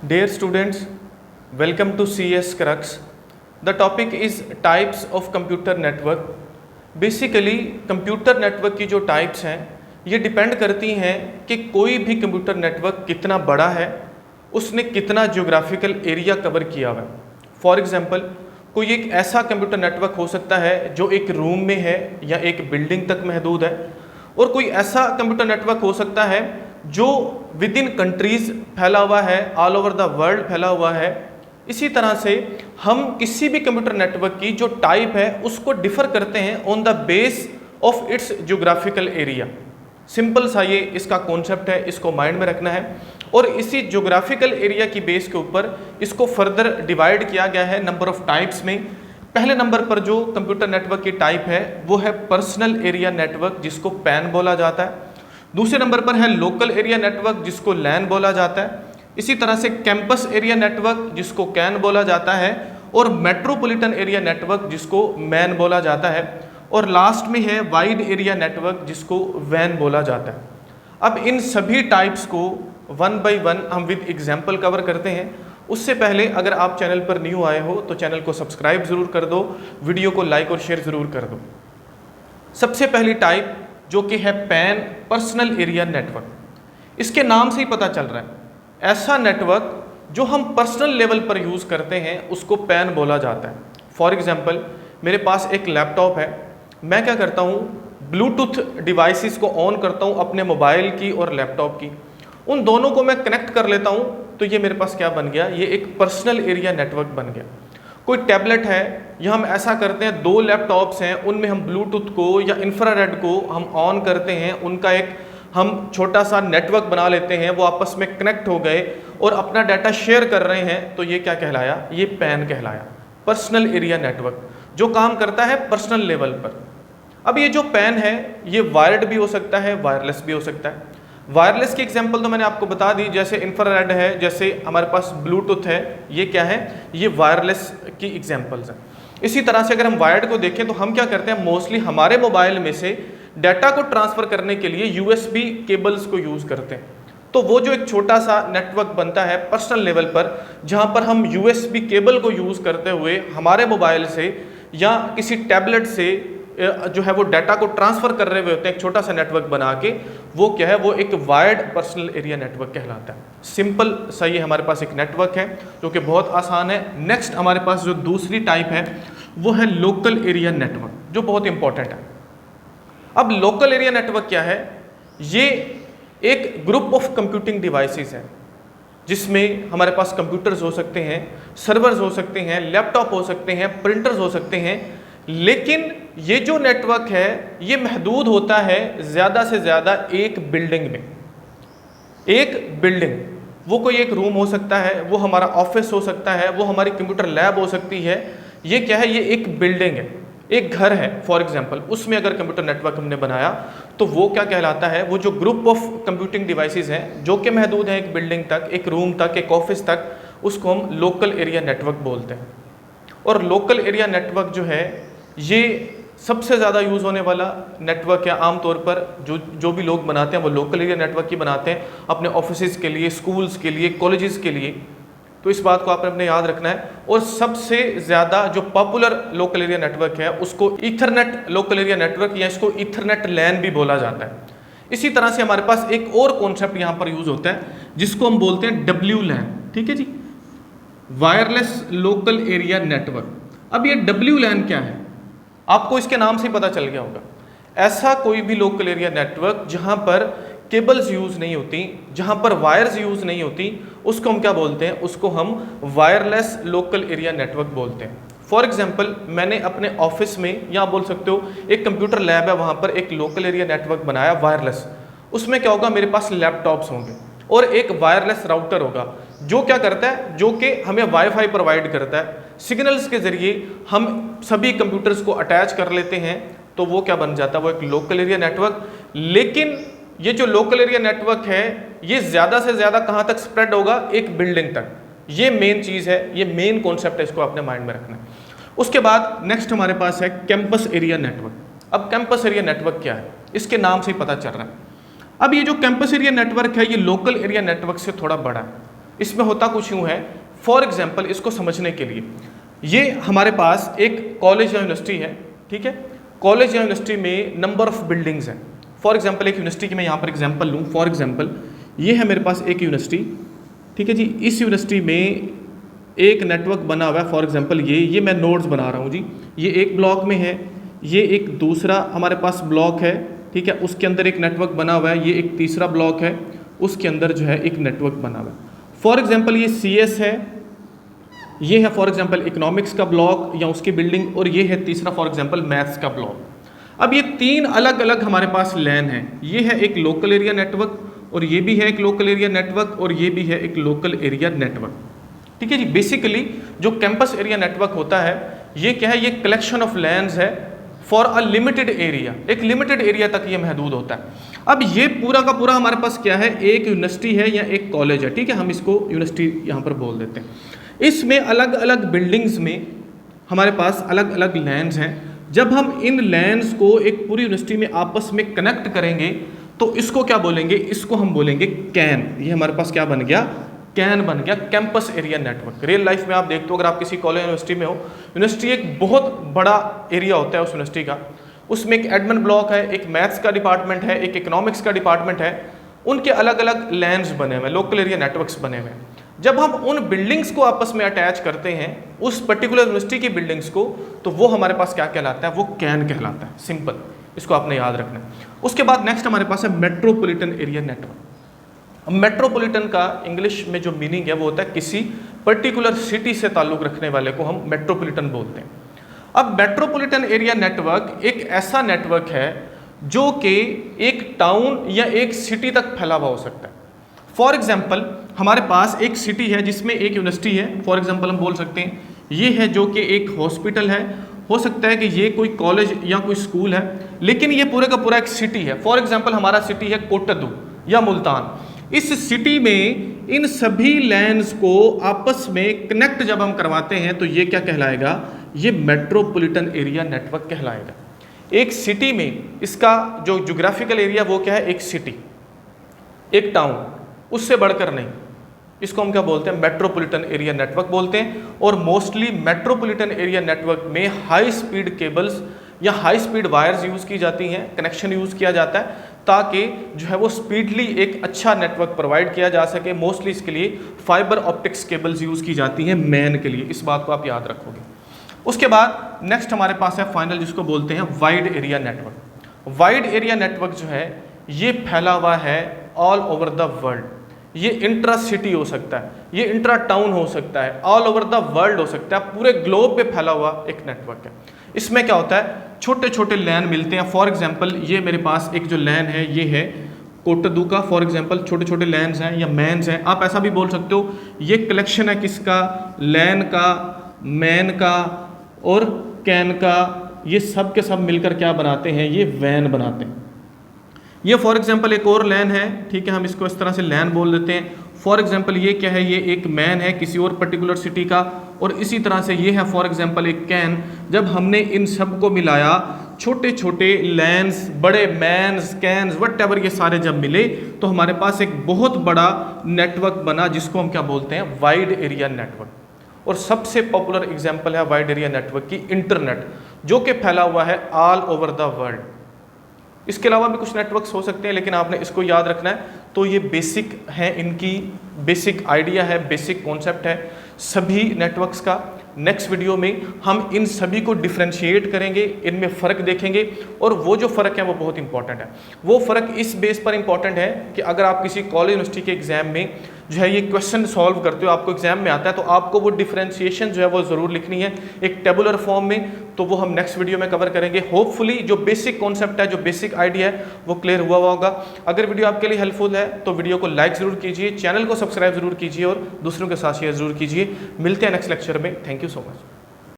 Dear students, welcome to CS Crux. The topic is types of computer network. Basically computer network की जो types हैं ये depend करती हैं कि कोई भी कंप्यूटर नेटवर्क कितना बड़ा है, उसने कितना ज्योग्राफिकल एरिया कवर किया हुआ है। फॉर एग्जांपल कोई एक ऐसा कंप्यूटर नेटवर्क हो सकता है जो एक रूम में है या एक बिल्डिंग तक महदूद है, और कोई ऐसा कंप्यूटर नेटवर्क हो सकता है जो विद इन कंट्रीज फैला हुआ है, ऑल ओवर द वर्ल्ड फैला हुआ है। इसी तरह से हम किसी भी कंप्यूटर नेटवर्क की जो टाइप है उसको डिफर करते हैं on the base of its geographical area. Simple सा ये इसका कॉन्सेप्ट है, इसको माइंड में रखना है। और इसी ज्योग्राफिकल एरिया की बेस के ऊपर इसको फर्दर डिवाइड किया गया है नंबर ऑफ टाइप्स में। पहले नंबर पर जो कंप्यूटर नेटवर्क की टाइप है वो है पर्सनल एरिया नेटवर्क, जिसको पैन बोला जाता है। दूसरे नंबर पर है लोकल एरिया नेटवर्क, जिसको लैन बोला जाता है। इसी तरह से कैंपस एरिया नेटवर्क, जिसको कैन बोला जाता है, और मेट्रोपॉलिटन एरिया नेटवर्क, जिसको मैन बोला जाता है। और लास्ट में है वाइड एरिया नेटवर्क, जिसको वैन बोला जाता है। अब इन सभी टाइप्स को वन बाय वन हम विद एग्जाम्पल कवर करते हैं। उससे पहले अगर आप चैनल पर न्यू आए हो तो चैनल को सब्सक्राइब ज़रूर कर दो, वीडियो को लाइक और शेयर ज़रूर कर दो। सबसे पहली टाइप जो कि है पैन पर्सनल एरिया नेटवर्क। इसके नाम से ही पता चल रहा है ऐसा नेटवर्क जो हम पर्सनल लेवल पर यूज़ करते हैं उसको पैन बोला जाता है। फॉर एग्जांपल मेरे पास एक लैपटॉप है, मैं क्या करता हूँ ब्लूटूथ डिवाइसेस को ऑन करता हूँ अपने मोबाइल की और लैपटॉप की, उन दोनों को मैं कनेक्ट कर लेता हूँ, तो ये मेरे पास क्या बन गया, ये एक पर्सनल एरिया नेटवर्क बन गया। कोई टैबलेट है या हम ऐसा करते हैं दो लैपटॉप्स हैं उनमें हम ब्लूटूथ को या इंफ्रारेड को हम ऑन करते हैं, उनका एक हम छोटा सा नेटवर्क बना लेते हैं, वो आपस में कनेक्ट हो गए और अपना डाटा शेयर कर रहे हैं, तो ये क्या कहलाया, ये पैन कहलाया, पर्सनल एरिया नेटवर्क, जो काम करता है पर्सनल लेवल पर। अब ये जो पैन है ये वायर्ड भी हो सकता है, वायरलेस भी हो सकता है। वायरलेस की एग्जांपल तो मैंने आपको बता दी, जैसे इंफ्रारेड है, जैसे हमारे पास ब्लूटूथ है, ये क्या है, ये वायरलेस की एग्जांपल्स हैं। इसी तरह से अगर हम वायर्ड को देखें तो हम क्या करते हैं, मोस्टली हमारे मोबाइल में से डाटा को ट्रांसफ़र करने के लिए यूएसबी केबल्स को यूज़ करते हैं। तो वो जो एक छोटा सा नेटवर्क बनता है पर्सनल लेवल पर, जहाँ पर हम यूएसबी केबल को यूज़ करते हुए हमारे मोबाइल से या किसी टैबलेट से जो है वो डाटा को ट्रांसफ़र कर रहे हुए होते हैं, एक छोटा सा नेटवर्क बना के, वो क्या है, वो एक वायर्ड पर्सनल एरिया नेटवर्क कहलाता है। सिंपल सा ये हमारे पास एक नेटवर्क है जो कि बहुत आसान है। नेक्स्ट हमारे पास जो दूसरी टाइप है वो है लोकल एरिया नेटवर्क, जो बहुत इंपॉर्टेंट है। अब लोकल एरिया नेटवर्क क्या है, ये एक ग्रुप ऑफ कंप्यूटिंग डिवाइसेस है जिसमें हमारे पास कंप्यूटर्स हो सकते हैं, सर्वर्स हो सकते हैं, लैपटॉप हो सकते हैं, प्रिंटर्स हो सकते हैं, लेकिन ये जो नेटवर्क है ये महदूद होता है ज़्यादा से ज़्यादा एक बिल्डिंग में। एक बिल्डिंग, वो कोई एक रूम हो सकता है, वो हमारा ऑफिस हो सकता है, वो हमारी कंप्यूटर लैब हो सकती है। ये क्या है, ये एक बिल्डिंग है, एक घर है फॉर एग्जांपल, उसमें अगर कंप्यूटर नेटवर्क हमने बनाया तो वो क्या कहलाता है, वो जो ग्रुप ऑफ कंप्यूटिंग डिवाइसेस हैं जो कि महदूद है एक बिल्डिंग तक, एक रूम तक, एक ऑफिस तक, उसको हम लोकल एरिया नेटवर्क बोलते हैं। और लोकल एरिया नेटवर्क जो है ये सबसे ज़्यादा यूज़ होने वाला नेटवर्क है। आमतौर पर जो भी लोग बनाते हैं वो लोकल एरिया नेटवर्क ही बनाते हैं अपने ऑफिसेज़ के लिए, स्कूल्स के लिए, कॉलेजेस के लिए। तो इस बात को आपने अपने याद रखना है। और सबसे ज़्यादा जो पॉपुलर लोकल एरिया नेटवर्क है उसको ईथरनेट लोकल एरिया नेटवर्क या इसको ईथरनेट लैन भी बोला जाता है। इसी तरह से हमारे पास एक और कॉन्सेप्ट यहाँ पर यूज़ होता है जिसको हम बोलते हैं डब्ल्यू लैन। ठीक है जी, वायरलेस लोकल एरिया नेटवर्क। अब ये डब्ल्यू लैन क्या है, आपको इसके नाम से पता चल गया होगा। ऐसा कोई भी लोकल एरिया नेटवर्क जहाँ पर केबल्स यूज़ नहीं होती, जहाँ पर वायर्स यूज़ नहीं होती, उसको हम क्या बोलते हैं, उसको हम वायरलेस लोकल एरिया नेटवर्क बोलते हैं। फॉर एग्जांपल मैंने अपने ऑफिस में, या बोल सकते हो एक कंप्यूटर लैब है, वहाँ पर एक लोकल एरिया नेटवर्क बनाया वायरलेस। उसमें क्या होगा, मेरे पास लैपटॉप्स होंगे और एक वायरलेस राउटर होगा जो क्या करता है, जो कि हमें वाईफाई प्रोवाइड करता है। सिग्नल्स के ज़रिए हम सभी कंप्यूटर्स को अटैच कर लेते हैं, तो वो क्या बन जाता है, वो एक लोकल एरिया नेटवर्क। लेकिन ये जो लोकल एरिया नेटवर्क है ये ज़्यादा से ज़्यादा कहाँ तक स्प्रेड होगा, एक बिल्डिंग तक। ये मेन चीज़ है, ये मेन कॉन्सेप्ट है, इसको आपने माइंड में रखना है। उसके बाद नेक्स्ट हमारे पास है कैंपस एरिया नेटवर्क। अब कैंपस एरिया नेटवर्क क्या है, इसके नाम से ही पता चल रहा है। अब ये जो कैंपस एरिया नेटवर्क है ये लोकल एरिया नेटवर्क से थोड़ा बड़ा है। इसमें होता कुछ यूँ है, फॉर एग्जाम्पल इसको समझने के लिए, ये हमारे पास एक कॉलेज या यूनिवर्सिटी है, ठीक है। कॉलेज या यूनिवर्सिटी में नंबर ऑफ बिल्डिंग्स हैं। फॉर एग्जाम्पल एक यूनिवर्सिटी की मैं यहाँ पर एग्जाम्पल लूँ, फॉर एग्जाम्पल ये है मेरे पास एक यूनिवर्सिटी, ठीक है जी। इस यूनिवर्सिटी में एक नेटवर्क बना हुआ है, फॉर एग्जाम्पल ये मैं नोड्स बना रहा हूँ जी। ये एक ब्लॉक में है, ये एक दूसरा हमारे पास ब्लॉक है, ठीक है, उसके अंदर एक नेटवर्क बना हुआ है, ये एक तीसरा ब्लॉक है, उसके अंदर जो है एक नेटवर्क बना हुआ है। फॉर एग्जाम्पल ये CS है, ये है फॉर एग्जाम्पल इकोनॉमिक्स का ब्लॉक या उसकी बिल्डिंग, और ये है तीसरा फॉर एग्जाम्पल मैथ्स का ब्लॉक। अब ये तीन अलग अलग हमारे पास लैन है, ये है एक लोकल एरिया नेटवर्क, और ये भी है एक लोकल एरिया नेटवर्क, और ये भी है एक लोकल एरिया नेटवर्क, ठीक है जी। बेसिकली जो कैंपस एरिया नेटवर्क होता है ये क्या है, ये कलेक्शन ऑफ लैंड्स है फॉर अ लिमिटेड एरिया, एक लिमिटेड एरिया तक ये महदूद होता है। अब ये पूरा का पूरा हमारे पास क्या है, एक यूनिवर्सिटी है या एक कॉलेज है, ठीक है, हम इसको यूनिवर्सिटी यहाँ पर बोल देते हैं। इसमें अलग अलग बिल्डिंग्स में हमारे पास अलग अलग लैंड्स हैं। जब हम इन लैंड्स को एक पूरी यूनिवर्सिटी में आपस में कनेक्ट करेंगे तो इसको क्या बोलेंगे, इसको हम बोलेंगे कैन। ये हमारे पास क्या बन गया, कैन बन गया, campus area network. Real life में आप देखते हो, अगर आप किसी कॉलेज यूनिवर्सिटी में हो, यूनिवर्सिटी एक बहुत बड़ा एरिया होता है उस यूनिवर्सिटी का, उसमें एक एडमिन ब्लॉक है, एक मैथ्स का डिपार्टमेंट है, एक इकोनॉमिक्स का डिपार्टमेंट है, उनके अलग अलग लैंड्स बने हुए हैं, लोकल एरिया नेटवर्क्स बने हुए हैं। जब हम उन बिल्डिंग्स को आपस में अटैच करते हैं, उस पर्टिकुलर यूनिवर्सिटी की बिल्डिंग्स को, तो वो हमारे पास क्या कहलाता है, वो कैन कहलाता है। सिंपल, इसको आपने याद रखना है। उसके बाद नेक्स्ट हमारे पास है मेट्रोपॉलिटन एरिया नेटवर्क। मेट्रोपॉलिटन का इंग्लिश में जो मीनिंग है वो होता है किसी पर्टिकुलर सिटी से ताल्लुक रखने वाले को हम मेट्रोपॉलिटन बोलते हैं। अब मेट्रोपॉलिटन एरिया नेटवर्क एक ऐसा नेटवर्क है जो कि एक टाउन या एक सिटी तक फैला हुआ हो सकता है। फॉर एग्जाम्पल हमारे पास एक सिटी है जिसमें एक यूनिवर्सिटी है, फॉर एग्जाम्पल हम बोल सकते हैं ये है जो कि एक हॉस्पिटल है, हो सकता है कि ये कोई कॉलेज या कोई स्कूल है, लेकिन ये पूरे का पूरा एक सिटी है। फॉर एग्जाम्पल हमारा सिटी है कोटद्दू या मुल्तान। इस सिटी में इन सभी लैंड्स को आपस में कनेक्ट जब हम करवाते हैं तो ये क्या कहलाएगा, ये मेट्रोपॉलिटन एरिया नेटवर्क कहलाएगा। एक सिटी में इसका जो ज्योग्राफिकल एरिया वो क्या है, एक सिटी, एक टाउन, उससे बढ़कर नहीं। इसको हम क्या बोलते हैं, मेट्रोपॉलिटन एरिया नेटवर्क बोलते हैं। और मोस्टली मेट्रोपॉलिटन एरिया नेटवर्क में हाई स्पीड केबल्स या हाई स्पीड वायर्स यूज़ की जाती हैं, कनेक्शन यूज़ किया जाता है ताकि जो है वो स्पीडली एक अच्छा नेटवर्क प्रोवाइड किया जा सके। मोस्टली इसके लिए फाइबर ऑप्टिक्स केबल्स यूज़ की जाती हैं मैन के लिए, इस बात को आप याद रखोगे। उसके बाद नेक्स्ट हमारे पास है फाइनल, जिसको बोलते हैं wide area network. Wide area network जो है ये फैला हुआ है ऑल ओवर द वर्ल्ड। ये इंट्रा सिटी हो सकता है, ये इंट्रा टाउन हो सकता है, ऑल ओवर द वर्ल्ड हो सकता है, पूरे ग्लोब पे फैला हुआ एक नेटवर्क है। इसमें क्या होता है, छोटे छोटे लैन मिलते हैं। फॉर एग्जांपल ये मेरे पास एक जो लैन है ये है कोटद्दू का, फॉर एग्जांपल छोटे छोटे लैंड्स हैं या मैन्स हैं, आप ऐसा भी बोल सकते हो। ये कलेक्शन है किसका, लैन का, मैन का और कैन का, ये सब के सब मिलकर क्या बनाते हैं, ये वैन बनाते हैं। ये फॉर एग्जांपल एक और लैन है, ठीक है, हम इसको इस तरह से लैन बोल देते हैं। फॉर एग्जांपल ये क्या है, ये एक मैन है किसी और पर्टिकुलर सिटी का, और इसी तरह से ये है फॉर एग्जांपल एक कैन। जब हमने इन सब को मिलाया, छोटे छोटे लैंस, बड़े मैन्स, कैन्स, व्हाटएवर ये सारे जब मिले तो हमारे पास एक बहुत बड़ा नेटवर्क बना जिसको हम क्या बोलते हैं, वाइड एरिया नेटवर्क। और सबसे पॉपुलर एग्जाम्पल है वाइड एरिया नेटवर्क की इंटरनेट, जो कि फैला हुआ है ऑल ओवर द वर्ल्ड। इसके अलावा भी कुछ नेटवर्क्स हो सकते हैं, लेकिन आपने इसको याद रखना है। तो ये बेसिक है, इनकी बेसिक आइडिया है, बेसिक कॉन्सेप्ट है सभी नेटवर्क्स का। नेक्स्ट वीडियो में हम इन सभी को डिफ्रेंशिएट करेंगे, इनमें फ़र्क देखेंगे, और वो जो फ़र्क है वो बहुत इंपॉर्टेंट है। वो फ़र्क इस बेस पर इंपॉर्टेंट है कि अगर आप किसी कॉलेज यूनिवर्सिटी के एग्जाम में जो है ये क्वेश्चन सॉल्व करते हो, आपको एग्जाम में आता है, तो आपको वो डिफ्रेंशिएशन जो है वो ज़रूर लिखनी है एक टेबुलर फॉर्म में। तो वो हम नेक्स्ट वीडियो में कवर करेंगे। होपफुली जो बेसिक कॉन्सेप्ट है, जो बेसिक आइडिया है वो क्लियर हुआ होगा। अगर वीडियो आपके लिए हेल्पफुल है तो वीडियो को लाइक ज़रूर कीजिए, चैनल को सब्सक्राइब ज़रूर कीजिए और दूसरों के साथ शेयर ज़रूर कीजिए। मिलते हैं नेक्स्ट लेक्चर में। Thank you so much.